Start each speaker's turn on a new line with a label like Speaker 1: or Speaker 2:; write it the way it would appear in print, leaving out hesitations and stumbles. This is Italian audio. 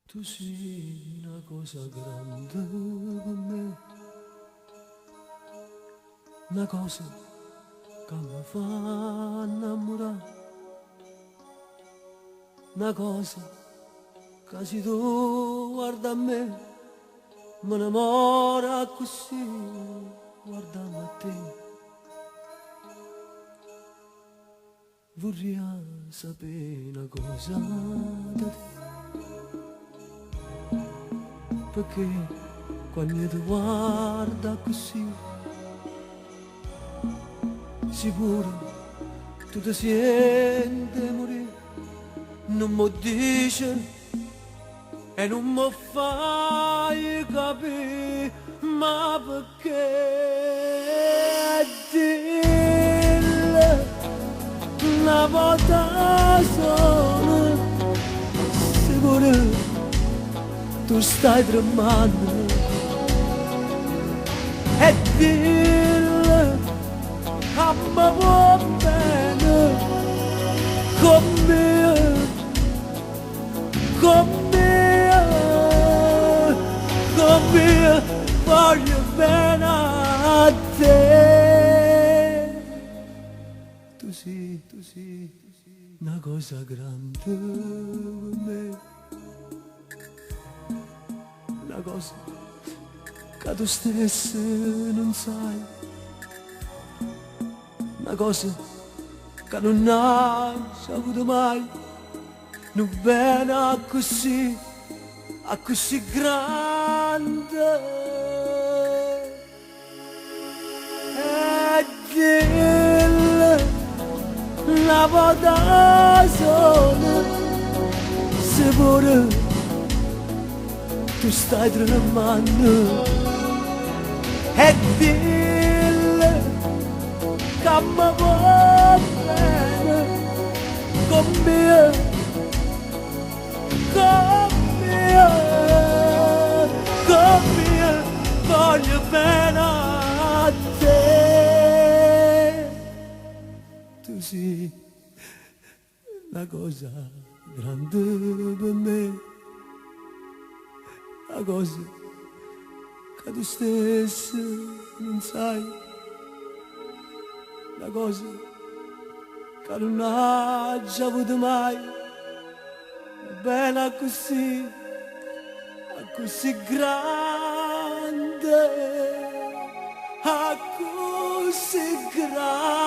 Speaker 1: Tu sei una cosa grande per me, una cosa che mi fa innamorare, una cosa che se tu guarda a me, mi innamora così, guardando a te. Vorrei sapere una cosa da te, perché quando ti guarda così, sicuro tu ti senti morire, non mi dice e non mi fai capire, ma perché dille una volta sola, sicuro tu stai tremando e dille a me va bene con me, con me, con me, voglio bene a te. Tu sei una cosa grande per me, una cosa che tu stesso non sai, una cosa che non hai saputo mai, non bene a così grande. E dille una volta sola, se pure tu stai tremando, e dille che mi va bene con me, con me, con me, voglio bene a te. Tu sei una cosa grande per me, una cosa che tu stesso non sai, una cosa che non hai già avuto mai, bene così grande, così grande.